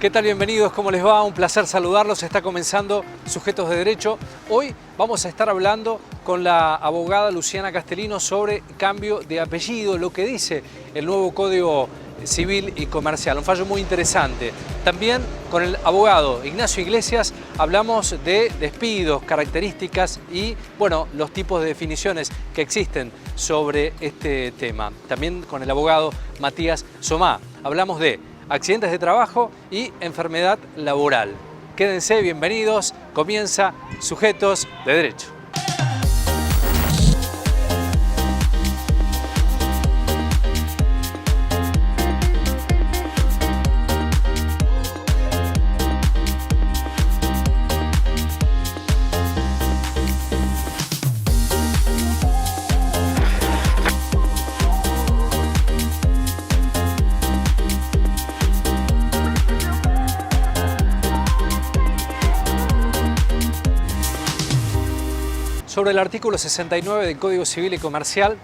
¿Qué tal? Bienvenidos, ¿cómo les va? Un placer saludarlos. Está comenzando Sujetos de Derecho. Hoy vamos a estar hablando con la abogada Luciana Castellino sobre cambio de apellido, lo que dice el nuevo Código Civil y Comercial. Un fallo muy interesante. También con el abogado Ignacio Iglesias hablamos de despidos, características y, bueno, los tipos de definiciones que existen sobre este tema. También con el abogado Matías Somá hablamos de accidentes de trabajo y enfermedad laboral. Quédense, bienvenidos. Comienza Sujetos de Derecho. Sobre el artículo 69 del Código Civil y Comercial,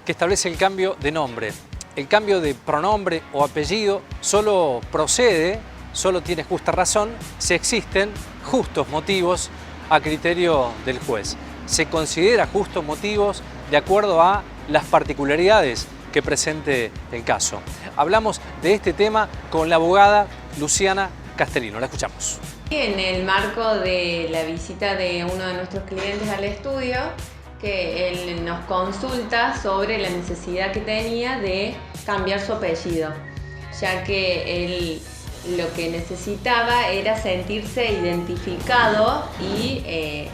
que establece el cambio de nombre. El cambio de pronombre o apellido solo procede, solo tiene justa razón, si existen justos motivos a criterio del juez. Se considera justos motivos de acuerdo a las particularidades que presente el caso. Hablamos de este tema con la abogada Luciana Castellino. La escuchamos. En el marco de la visita de uno de nuestros clientes al estudio, que él nos consulta sobre la necesidad que tenía de cambiar su apellido, ya que él lo que necesitaba era sentirse identificado y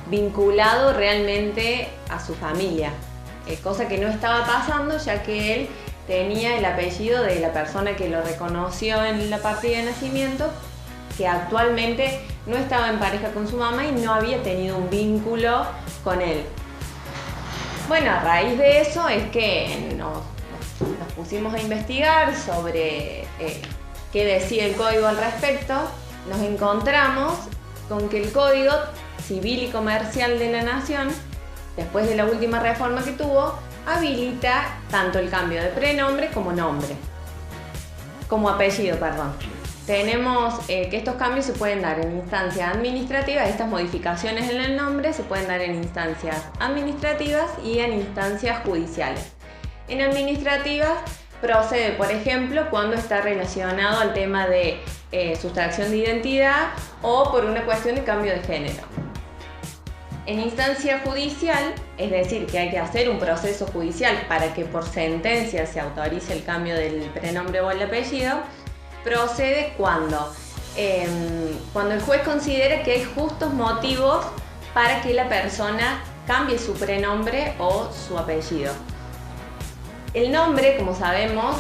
vinculado realmente a su familia, cosa que no estaba pasando, ya que él tenía el apellido de la persona que lo reconoció en la partida de nacimiento, que actualmente no estaba en pareja con su mamá y no había tenido un vínculo con él. Bueno, a raíz de eso es que nos pusimos a investigar sobre qué decía el código al respecto. Nos encontramos con que el Código Civil y Comercial de la Nación, después de la última reforma que tuvo, habilita tanto el cambio de prenombre como nombre, como apellido, perdón. Tenemos que estos cambios se pueden dar en instancias administrativas, estas modificaciones en el nombre se pueden dar en instancias administrativas y en instancias judiciales. En administrativas procede, por ejemplo, cuando está relacionado al tema de sustracción de identidad o por una cuestión de cambio de género. En instancia judicial, es decir, que hay que hacer un proceso judicial para que por sentencia se autorice el cambio del prenombre o el apellido, procede cuando el juez considere que hay justos motivos para que la persona cambie su prenombre o su apellido. El nombre, como sabemos,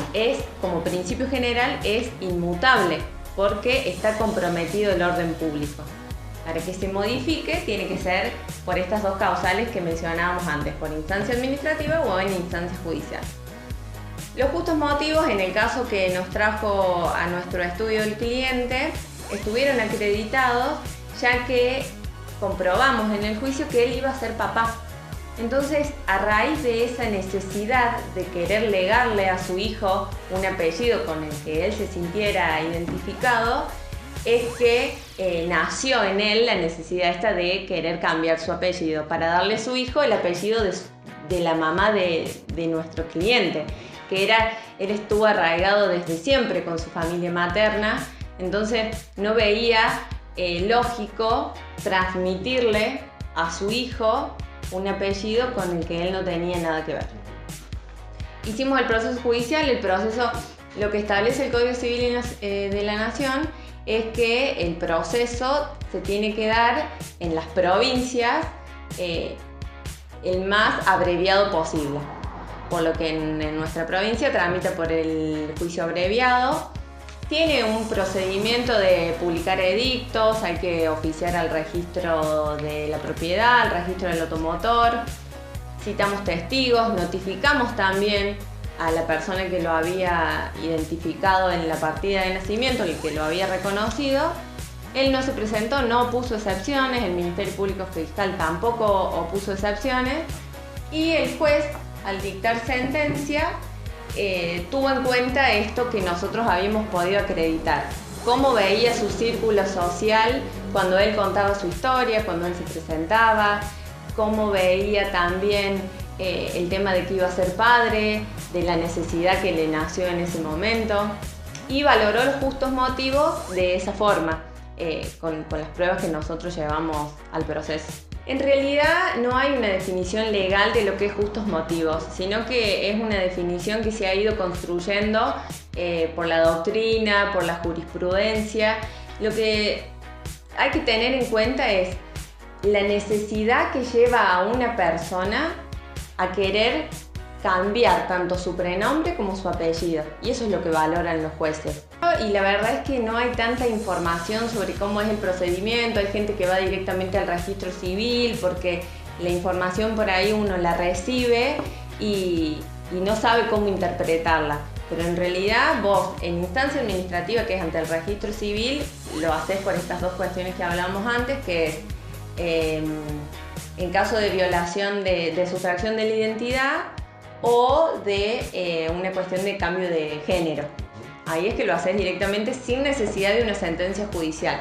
como principio general, es inmutable porque está comprometido el orden público. Para que se modifique tiene que ser por estas dos causales que mencionábamos antes, por instancia administrativa o en instancia judicial. Los justos motivos, en el caso que nos trajo a nuestro estudio el cliente, estuvieron acreditados ya que comprobamos en el juicio que él iba a ser papá. Entonces, a raíz de esa necesidad de querer legarle a su hijo un apellido con el que él se sintiera identificado, es que nació en él la necesidad esta de querer cambiar su apellido para darle a su hijo el apellido de la mamá de nuestro cliente, que él estuvo arraigado desde siempre con su familia materna, entonces no veía lógico transmitirle a su hijo un apellido con el que él no tenía nada que ver. Hicimos el proceso judicial. El proceso, lo que establece el Código Civil de la Nación es que el proceso se tiene que dar en las provincias el más abreviado posible, por lo que en nuestra provincia tramita por el juicio abreviado. Tiene un procedimiento de publicar edictos, hay que oficiar al registro de la propiedad, al registro del automotor, citamos testigos, notificamos también a la persona que lo había identificado en la partida de nacimiento, el que lo había reconocido. Él no se presentó, no opuso excepciones, el Ministerio Público Fiscal tampoco opuso excepciones y el juez, al dictar sentencia, tuvo en cuenta esto que nosotros habíamos podido acreditar, cómo veía su círculo social cuando él contaba su historia, cuando él se presentaba, cómo veía también el tema de que iba a ser padre, de la necesidad que le nació en ese momento, y valoró los justos motivos de esa forma, con las pruebas que nosotros llevamos al proceso. En realidad no hay una definición legal de lo que es justos motivos, sino que es una definición que se ha ido construyendo por la doctrina, por la jurisprudencia. Lo que hay que tener en cuenta es la necesidad que lleva a una persona a querer cambiar tanto su prenombre como su apellido, y eso es lo que valoran los jueces. Y la verdad es que no hay tanta información sobre cómo es el procedimiento. Hay gente que va directamente al registro civil porque la información por ahí uno la recibe y no sabe cómo interpretarla, pero en realidad vos en instancia administrativa, que es ante el registro civil, lo haces por estas dos cuestiones que hablamos antes, que es en caso de violación de sustracción de la identidad o de una cuestión de cambio de género. Ahí es que lo haces directamente sin necesidad de una sentencia judicial.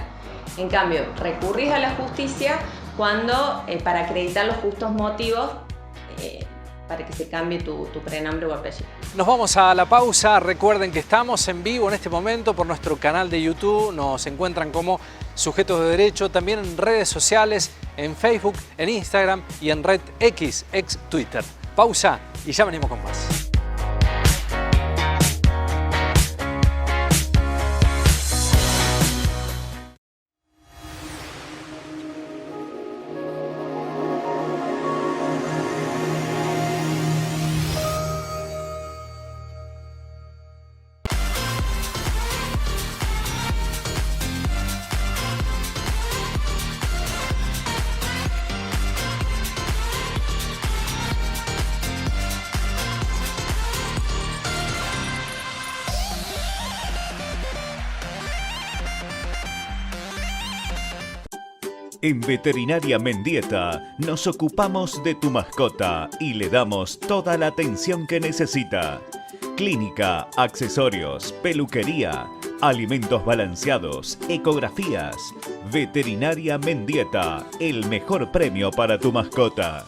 En cambio, recurrís a la justicia cuando, para acreditar los justos motivos para que se cambie tu prenombre o apellido. Nos vamos a la pausa. Recuerden que estamos en vivo en este momento por nuestro canal de YouTube. Nos encuentran como Sujetos de Derecho, también en redes sociales, en Facebook, en Instagram y en Red X, ex Twitter. Pausa y ya venimos con más. En Veterinaria Mendieta nos ocupamos de tu mascota y le damos toda la atención que necesita. Clínica, accesorios, peluquería, alimentos balanceados, ecografías. Veterinaria Mendieta, el mejor premio para tu mascota.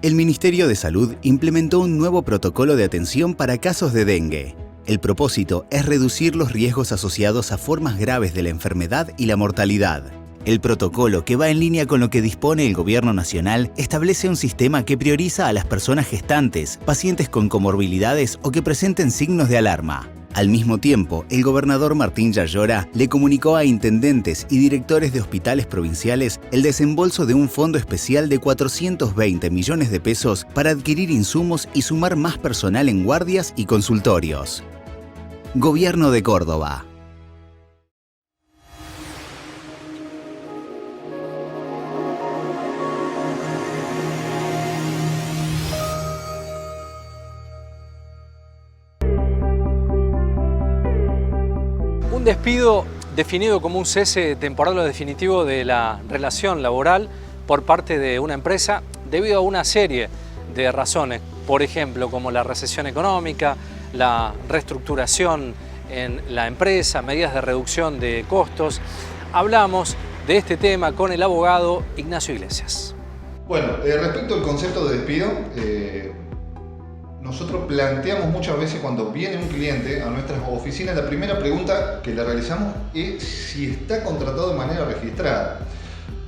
El Ministerio de Salud implementó un nuevo protocolo de atención para casos de dengue. El propósito es reducir los riesgos asociados a formas graves de la enfermedad y la mortalidad. El protocolo, que va en línea con lo que dispone el Gobierno Nacional, establece un sistema que prioriza a las personas gestantes, pacientes con comorbilidades o que presenten signos de alarma. Al mismo tiempo, el gobernador Martín Yayora le comunicó a intendentes y directores de hospitales provinciales el desembolso de un fondo especial de 420 millones de pesos para adquirir insumos y sumar más personal en guardias y consultorios. Gobierno de Córdoba. Un despido definido como un cese temporal o definitivo de la relación laboral por parte de una empresa debido a una serie de razones, por ejemplo, como la recesión económica, la reestructuración en la empresa, medidas de reducción de costos. Hablamos de este tema con el abogado Ignacio Iglesias. Bueno, respecto al concepto de despido, nosotros planteamos muchas veces cuando viene un cliente a nuestras oficinas, la primera pregunta que le realizamos es si está contratado de manera registrada.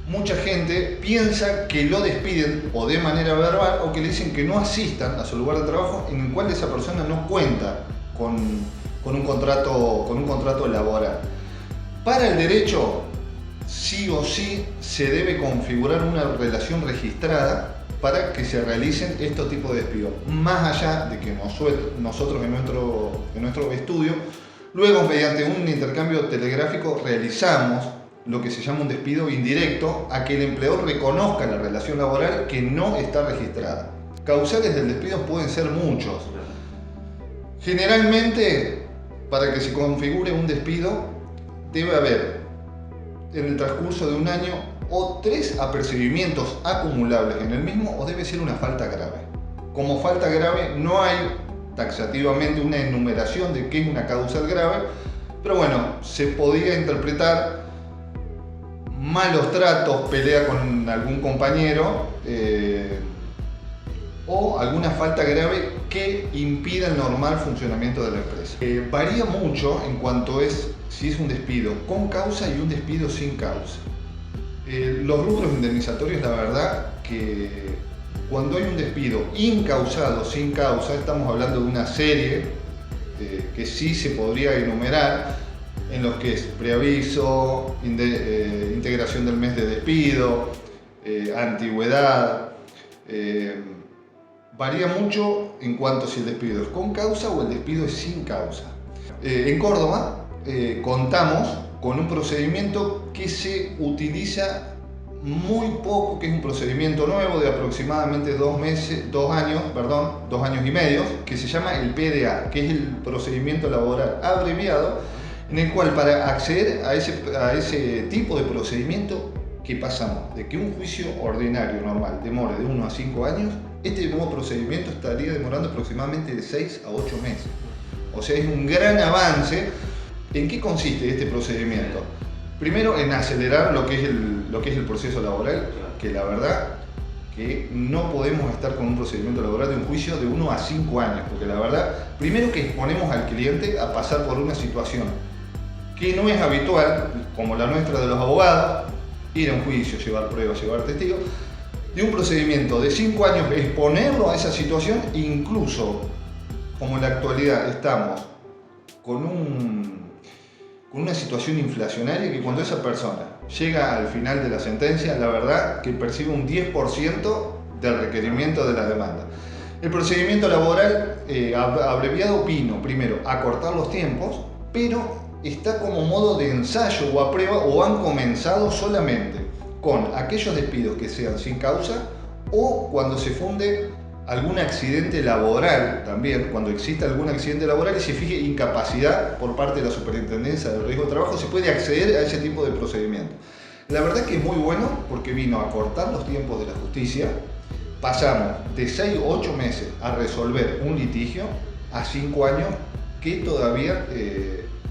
Mucha gente piensa que lo despiden o de manera verbal o que le dicen que no asistan a su lugar de trabajo en el cual esa persona no cuenta con un contrato laboral. Para el derecho, sí o sí se debe configurar una relación registrada para que se realicen estos tipos de despidos. Más allá de que nosotros en nuestro estudio, luego mediante un intercambio telegráfico realizamos lo que se llama un despido indirecto a que el empleador reconozca la relación laboral que no está registrada. Causales del despido pueden ser muchos. Generalmente, para que se configure un despido, debe haber en el transcurso de un año o 3 apercibimientos acumulables en el mismo, o debe ser una falta grave. Como falta grave no hay taxativamente una enumeración de qué es una causal grave, Pero bueno, se podía interpretar malos tratos, pelea con algún compañero o alguna falta grave que impida el normal funcionamiento de la empresa. Varía mucho en cuanto es si es un despido con causa y un despido sin causa. Los rubros indemnizatorios, la verdad que cuando hay un despido incausado, sin causa, estamos hablando de una serie que sí se podría enumerar, en los que es preaviso, integración del mes de despido, antigüedad. Varía mucho en cuanto a si el despido es con causa o el despido es sin causa. En Córdoba contamos con un procedimiento que se utiliza muy poco, que es un procedimiento nuevo de aproximadamente 2 años y medio, que se llama el PDA, que es el procedimiento laboral abreviado, en el cual para acceder a ese tipo de procedimiento, que pasamos de que un juicio ordinario normal demore de 1 a 5 años, este nuevo procedimiento estaría demorando aproximadamente de 6 a 8 meses. O sea, es un gran avance. ¿En qué consiste este procedimiento? Primero, en acelerar lo que es el proceso laboral, que la verdad que no podemos estar con un procedimiento laboral de un juicio de 1 a 5 años, porque la verdad, primero que exponemos al cliente a pasar por una situación que no es habitual, como la nuestra de los abogados, ir a un juicio, llevar pruebas, llevar testigos, de un procedimiento de 5 años, exponerlo a esa situación, incluso como en la actualidad estamos con una situación inflacionaria, que cuando esa persona llega al final de la sentencia, la verdad que percibe un 10% del requerimiento de la demanda. El procedimiento laboral abreviado opino, primero, acortar los tiempos, pero está como modo de ensayo o a prueba, o han comenzado solamente con aquellos despidos que sean sin causa o cuando se funde algún accidente laboral también, cuando exista algún accidente laboral y se fije incapacidad por parte de la Superintendencia del Riesgo de Trabajo, se puede acceder a ese tipo de procedimiento. La verdad que es muy bueno porque vino a cortar los tiempos de la justicia. Pasamos de 6 o 8 meses a resolver un litigio a 5 años que todavía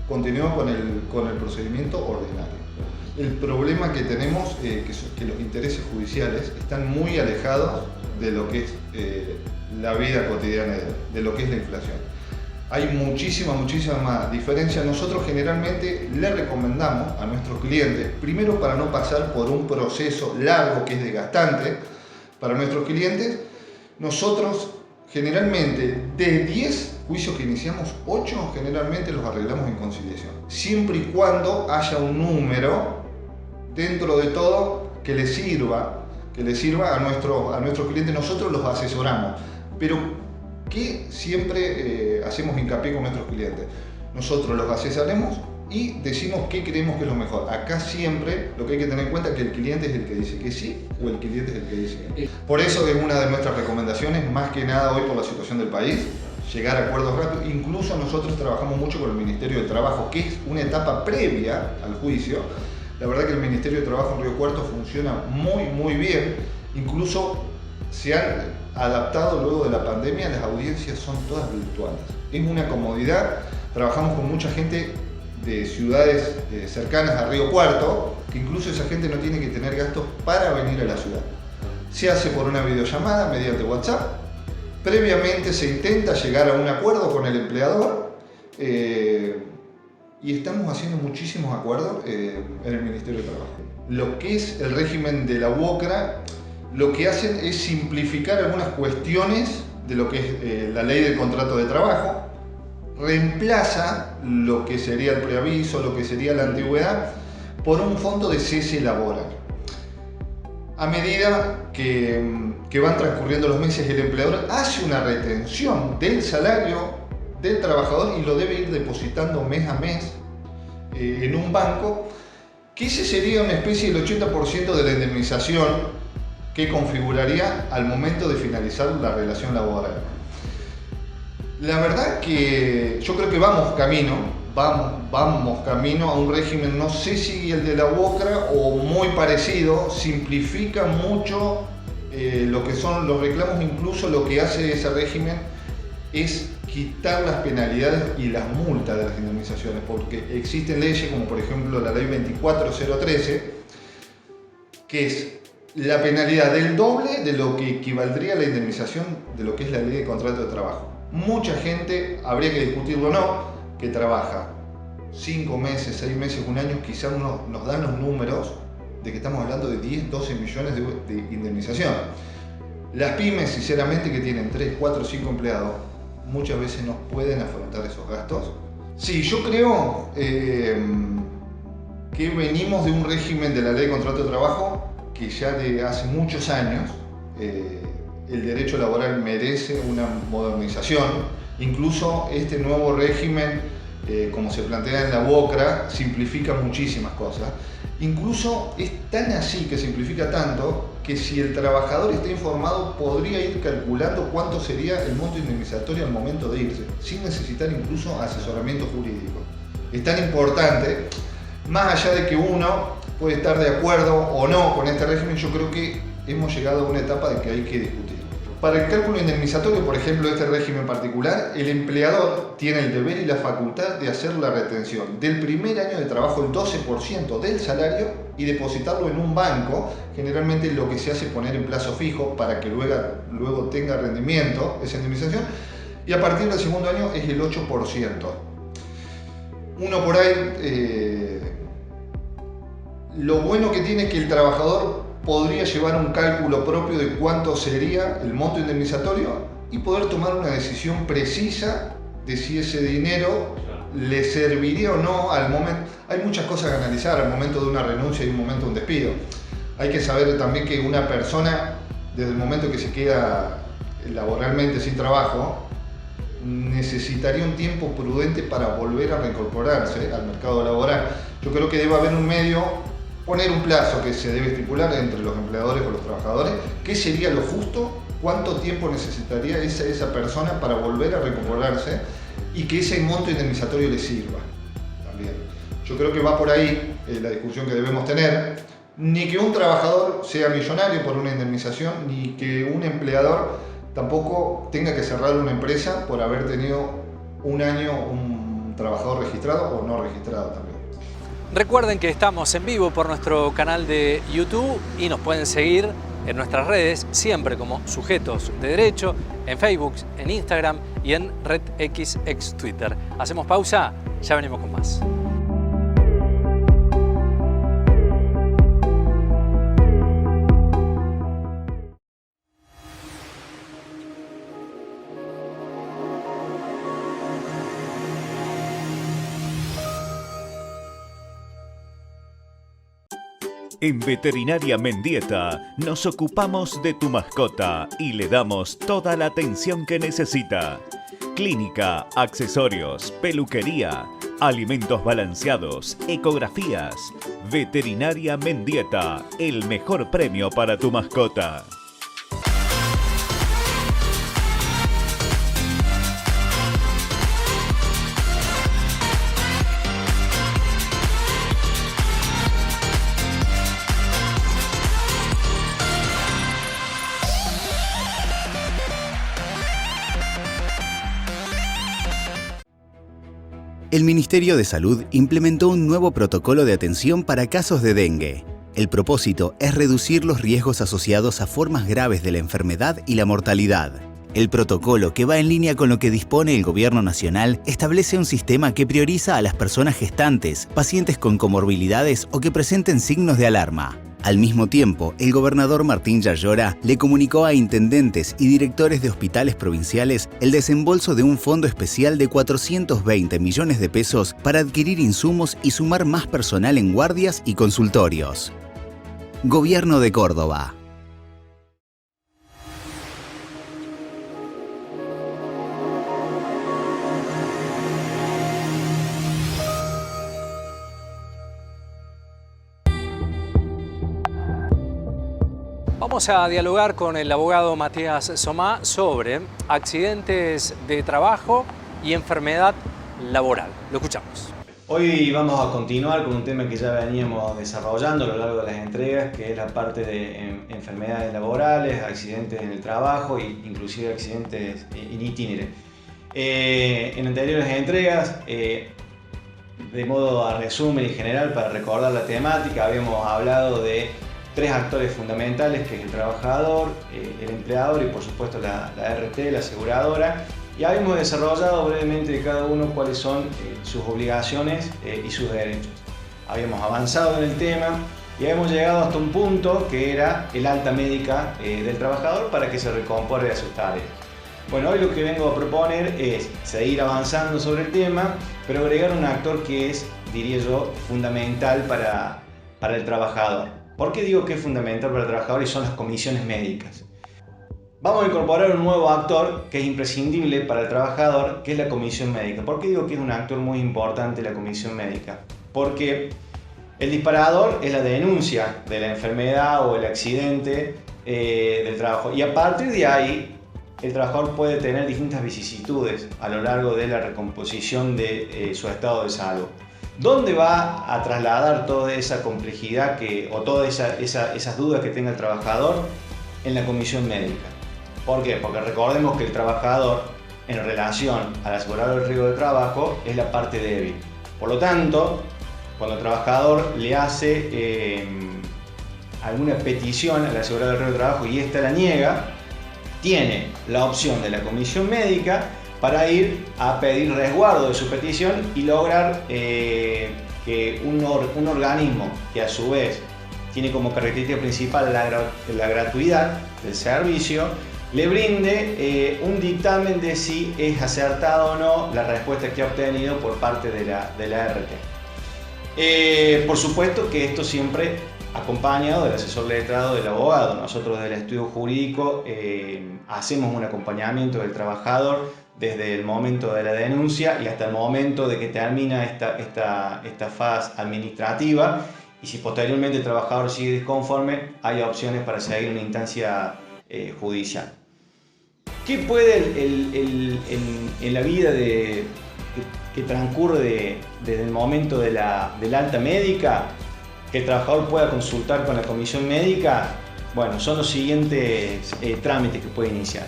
continúa con el procedimiento ordinario. El problema que tenemos es que los intereses judiciales están muy alejados de lo que es la vida cotidiana, de lo que es la inflación. Hay muchísima diferencia. Nosotros generalmente le recomendamos a nuestros clientes, primero para no pasar por un proceso largo que es desgastante para nuestros clientes, nosotros generalmente de 10 juicios que iniciamos, 8 generalmente los arreglamos en conciliación, siempre y cuando haya un número dentro de todo que le sirva a nuestros clientes. Nosotros los asesoramos, pero que siempre hacemos hincapié con nuestros clientes. Nosotros los asesoramos y decimos qué creemos que es lo mejor. Acá siempre lo que hay que tener en cuenta es que el cliente es el que dice que sí o el cliente es el que dice que no. Por eso es una de nuestras recomendaciones, más que nada hoy por la situación del país, llegar a acuerdos rápidos. Incluso nosotros trabajamos mucho con el Ministerio de Trabajo, que es una etapa previa al juicio. La verdad que el Ministerio de Trabajo en Río Cuarto funciona muy bien. Incluso se han adaptado luego de la pandemia, las audiencias son todas virtuales. Es una comodidad. Trabajamos con mucha gente de ciudades cercanas a Río Cuarto, que incluso esa gente no tiene que tener gastos para venir a la ciudad. Se hace por una videollamada mediante WhatsApp. Previamente se intenta llegar a un acuerdo con el empleador y estamos haciendo muchísimos acuerdos en el Ministerio de Trabajo. Lo que es el régimen de la UOCRA, lo que hacen es simplificar algunas cuestiones de lo que es la ley del contrato de trabajo, reemplaza lo que sería el preaviso, lo que sería la antigüedad, por un fondo de cese laboral. A medida que van transcurriendo los meses, el empleador hace una retención del salario del trabajador y lo debe ir depositando mes a mes en un banco, que ese sería una especie del 80% de la indemnización que configuraría al momento de finalizar la relación laboral. La verdad que yo creo que vamos camino a un régimen, no sé si el de la UOCRA o muy parecido, simplifica mucho lo que son los reclamos. Incluso lo que hace ese régimen es quitar las penalidades y las multas de las indemnizaciones, porque existen leyes como por ejemplo la ley 24013, que es la penalidad del doble de lo que equivaldría a la indemnización de lo que es la ley de contrato de trabajo. Mucha gente, habría que discutirlo o no, que trabaja 5 meses, 6 meses, un año, quizás nos dan los números de que estamos hablando de 10, 12 millones de indemnización. Las pymes, sinceramente, que tienen 3, 4, 5 empleados, muchas veces no pueden afrontar esos gastos. Sí, yo creo que venimos de un régimen de la ley de contrato de trabajo que ya de hace muchos años el derecho laboral merece una modernización. Incluso este nuevo régimen, como se plantea en la BOCRA, simplifica muchísimas cosas. Incluso es tan así que simplifica tanto que si el trabajador está informado podría ir calculando cuánto sería el monto indemnizatorio al momento de irse, sin necesitar incluso asesoramiento jurídico. Es tan importante, más allá de que uno puede estar de acuerdo o no con este régimen, yo creo que hemos llegado a una etapa de que hay que discutir. Para el cálculo indemnizatorio, por ejemplo, de este régimen particular, el empleador tiene el deber y la facultad de hacer la retención del primer año de trabajo, el 12% del salario, y depositarlo en un banco. Generalmente lo que se hace es poner en plazo fijo para que luego tenga rendimiento esa indemnización, y a partir del segundo año es el 8%. Uno por ahí, lo bueno que tiene es que el trabajador podría llevar un cálculo propio de cuánto sería el monto indemnizatorio y poder tomar una decisión precisa de si ese dinero le serviría o no al momento. Hay muchas cosas que analizar al momento de una renuncia y un momento de un despido. Hay que saber también que una persona, desde el momento que se queda laboralmente sin trabajo, necesitaría un tiempo prudente para volver a reincorporarse al mercado laboral. Yo creo que debe haber un medio, poner un plazo que se debe estipular entre los empleadores o los trabajadores, qué sería lo justo, cuánto tiempo necesitaría esa persona para volver a reincorporarse y que ese monto indemnizatorio le sirva también. Yo creo que va por ahí la discusión que debemos tener. Ni que un trabajador sea millonario por una indemnización, ni que un empleador tampoco tenga que cerrar una empresa por haber tenido un año un trabajador registrado o no registrado también. Recuerden que estamos en vivo por nuestro canal de YouTube y nos pueden seguir en nuestras redes, siempre como Sujetos de Derecho, en Facebook, en Instagram y en Red X ex Twitter. Hacemos pausa, ya venimos con más. En Veterinaria Mendieta nos ocupamos de tu mascota y le damos toda la atención que necesita. Clínica, accesorios, peluquería, alimentos balanceados, ecografías. Veterinaria Mendieta, el mejor premio para tu mascota. El Ministerio de Salud implementó un nuevo protocolo de atención para casos de dengue. El propósito es reducir los riesgos asociados a formas graves de la enfermedad y la mortalidad. El protocolo, que va en línea con lo que dispone el Gobierno Nacional, establece un sistema que prioriza a las personas gestantes, pacientes con comorbilidades o que presenten signos de alarma. Al mismo tiempo, el gobernador Martín Yayora le comunicó a intendentes y directores de hospitales provinciales el desembolso de un fondo especial de 420 millones de pesos para adquirir insumos y sumar más personal en guardias y consultorios. Gobierno de Córdoba. Vamos a dialogar con el abogado Matías Somá sobre accidentes de trabajo y enfermedad laboral. Lo escuchamos. Hoy vamos a continuar con un tema que ya veníamos desarrollando a lo largo de las entregas, que es la parte de enfermedades laborales, accidentes en el trabajo e inclusive accidentes in itinere. En anteriores entregas, de modo a resumen y general para recordar la temática, habíamos hablado de 3 actores fundamentales, que es el trabajador, el empleador y por supuesto la RT, la aseguradora, y habíamos desarrollado brevemente de cada uno cuáles son sus obligaciones y sus derechos. Habíamos avanzado en el tema y habíamos llegado hasta un punto que era el alta médica del trabajador para que se recomponga de sus tareas. Bueno, hoy lo que vengo a proponer es seguir avanzando sobre el tema, pero agregar un actor que es, diría yo, fundamental para el trabajador. ¿Por qué digo que es fundamental para el trabajador? Y son las comisiones médicas. Vamos a incorporar un nuevo actor que es imprescindible para el trabajador, que es la comisión médica. ¿Por qué digo que es un actor muy importante la comisión médica? Porque el disparador es la denuncia de la enfermedad o el accidente del trabajo, y a partir de ahí el trabajador puede tener distintas vicisitudes a lo largo de la recomposición de su estado de salud. ¿Dónde va a trasladar toda esa complejidad o todas esas dudas que tenga el trabajador? En la comisión médica. ¿Por qué? Porque recordemos que el trabajador, en relación al asegurador del riesgo de trabajo, es la parte débil. Por lo tanto, cuando el trabajador le hace alguna petición al asegurador del riesgo de trabajo y ésta la niega, tiene la opción de la comisión médica para ir a pedir resguardo de su petición y lograr que un organismo que a su vez tiene como característica principal la gratuidad del servicio, le brinde un dictamen de si es acertada o no la respuesta que ha obtenido por parte de la RT. Por supuesto que esto siempre acompañado del asesor letrado del abogado. Nosotros desde el estudio jurídico hacemos un acompañamiento del trabajador desde el momento de la denuncia y hasta el momento de que termina esta fase administrativa, y si posteriormente el trabajador sigue disconforme, hay opciones para seguir una instancia judicial. ¿Qué puede en la vida que transcurre desde el momento de la alta médica que el trabajador pueda consultar con la comisión médica? Bueno, son los siguientes trámites que puede iniciar.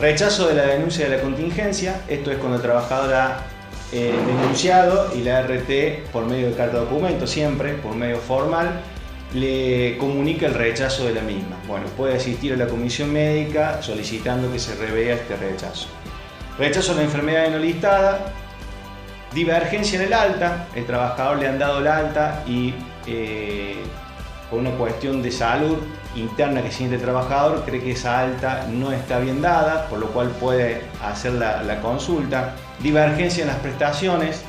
Rechazo de la denuncia de la contingencia. Esto es cuando el trabajador ha denunciado y la RT, por medio de carta de documento, siempre por medio formal, le comunica el rechazo de la misma. Bueno, puede asistir a la comisión médica solicitando que se revea este rechazo. Rechazo de la enfermedad no listada. Divergencia en el alta. El trabajador le han dado el alta y por una cuestión de salud interna que siente el trabajador, cree que esa alta no está bien dada, por lo cual puede hacer la consulta. Divergencia en las prestaciones.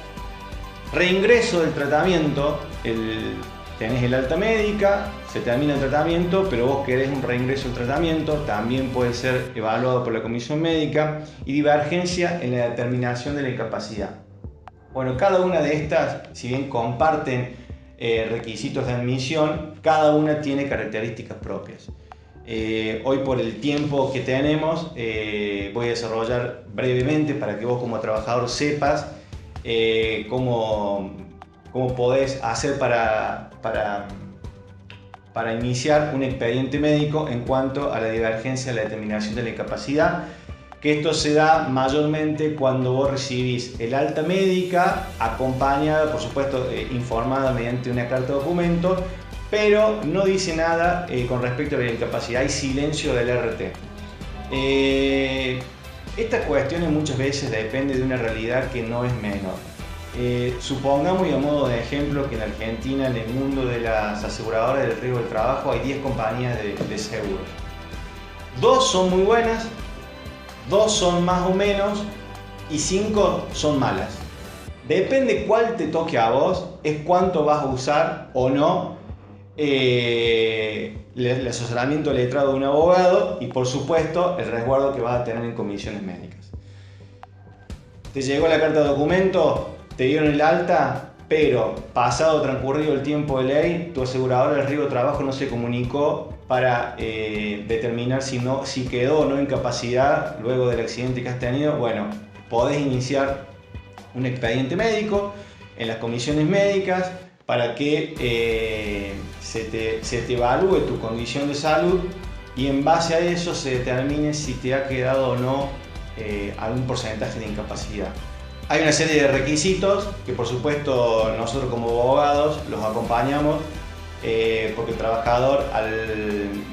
Reingreso del tratamiento. Tenés el alta médica, se termina el tratamiento, pero vos querés un reingreso del tratamiento, también puede ser evaluado por la comisión médica. Y divergencia en la determinación de la incapacidad. Bueno, cada una de estas, si bien comparten requisitos de admisión, cada una tiene características propias. Hoy, por el tiempo que tenemos, voy a desarrollar brevemente para que vos como trabajador sepas cómo podés hacer para iniciar un expediente médico en cuanto a la divergencia de la determinación de la incapacidad, que esto se da mayormente cuando vos recibís el alta médica, acompañada, por supuesto, informada mediante una carta de documento, pero no dice nada con respecto a la incapacidad, hay silencio del RT. Estas cuestiones muchas veces dependen de una realidad que no es menor. Supongamos, y a modo de ejemplo, que en Argentina, en el mundo de las aseguradoras del riesgo del trabajo, hay 10 compañías de seguros. 2 son muy buenas, 2 son más o menos y 5 son malas. Depende cuál te toque a vos, es cuánto vas a usar o no el asesoramiento letrado de un abogado y, por supuesto, el resguardo que vas a tener en comisiones médicas. Te llegó la carta de documento, te dieron el alta, pero pasado transcurrido el tiempo de ley, tu aseguradora del riesgo de trabajo no se comunicó para determinar si quedó o no incapacidad luego del accidente que has tenido. Bueno, podés iniciar un expediente médico en las comisiones médicas para que se te evalúe tu condición de salud y en base a eso se determine si te ha quedado o no algún porcentaje de incapacidad. Hay una serie de requisitos que por supuesto nosotros como abogados los acompañamos porque el trabajador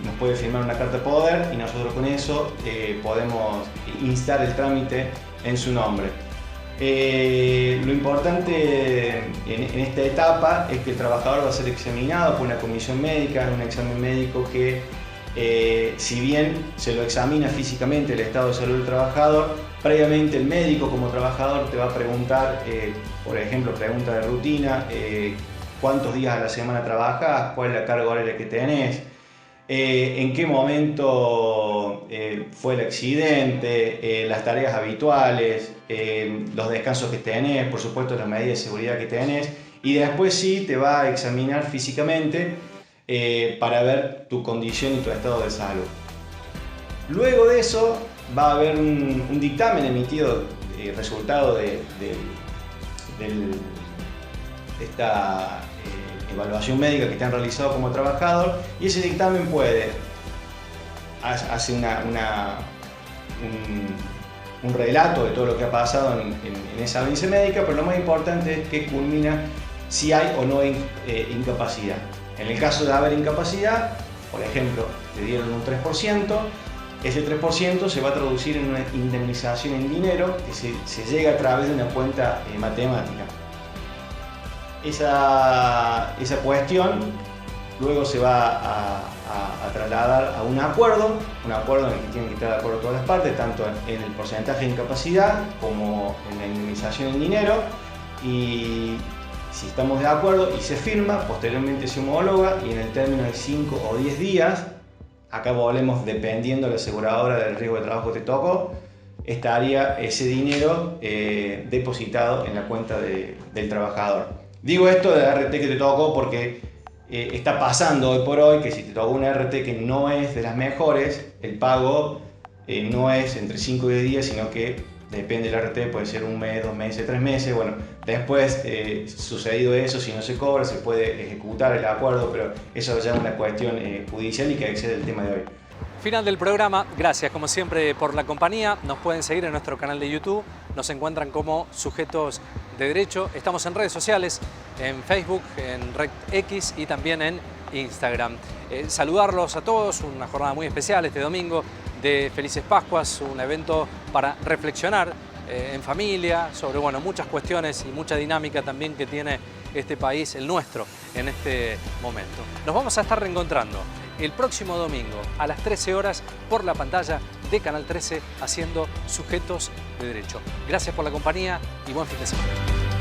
nos puede firmar una carta de poder y nosotros con eso podemos instar el trámite en su nombre. Lo importante en esta etapa es que el trabajador va a ser examinado por una comisión médica, un examen médico que si bien se lo examina físicamente el estado de salud del trabajador, previamente el médico como trabajador te va a preguntar, por ejemplo, pregunta de rutina, cuántos días a la semana trabajas, cuál es la carga horaria que tenés, en qué momento fue el accidente, las tareas habituales, los descansos que tenés, por supuesto las medidas de seguridad que tenés, y después sí te va a examinar físicamente para ver tu condición y tu estado de salud. Luego de eso va a haber un dictamen emitido, resultado de esta evaluación médica que te han realizado como trabajador, y ese dictamen hace un relato de todo lo que ha pasado en esa audiencia médica, pero lo más importante es que culmina si hay o no hay incapacidad. En el caso de haber incapacidad, por ejemplo, te dieron un 3%, ese 3% se va a traducir en una indemnización en dinero que se llega a través de una cuenta matemática. Esa cuestión luego se va a trasladar a un acuerdo en el que tienen que estar de acuerdo todas las partes, tanto en el porcentaje de incapacidad como en la indemnización en dinero, y si estamos de acuerdo y se firma, posteriormente se homologa y en el término de 5 o 10 días, acá volvemos dependiendo de la aseguradora del riesgo de trabajo que te tocó, estaría ese dinero depositado en la cuenta del trabajador. Digo esto de la RT que te tocó porque está pasando hoy por hoy que si te tocó una RT que no es de las mejores, el pago no es entre 5 y 10 días, sino que depende del RT, puede ser 1 mes, 2 meses, 3 meses. Bueno, después, sucedido eso, si no se cobra, se puede ejecutar el acuerdo, pero eso ya es una cuestión judicial y que excede el tema de hoy. Final del programa, gracias como siempre por la compañía. Nos pueden seguir en nuestro canal de YouTube, nos encuentran como Sujetos de Derecho. Estamos en redes sociales, en Facebook, en Red X y también en Instagram. Saludarlos a todos, una jornada muy especial este domingo de Felices Pascuas, un evento para reflexionar en familia sobre muchas cuestiones y mucha dinámica también que tiene este país, el nuestro, en este momento. Nos vamos a estar reencontrando el próximo domingo a las 13 horas por la pantalla de Canal 13 haciendo Sujetos de Derecho. Gracias por la compañía y buen fin de semana.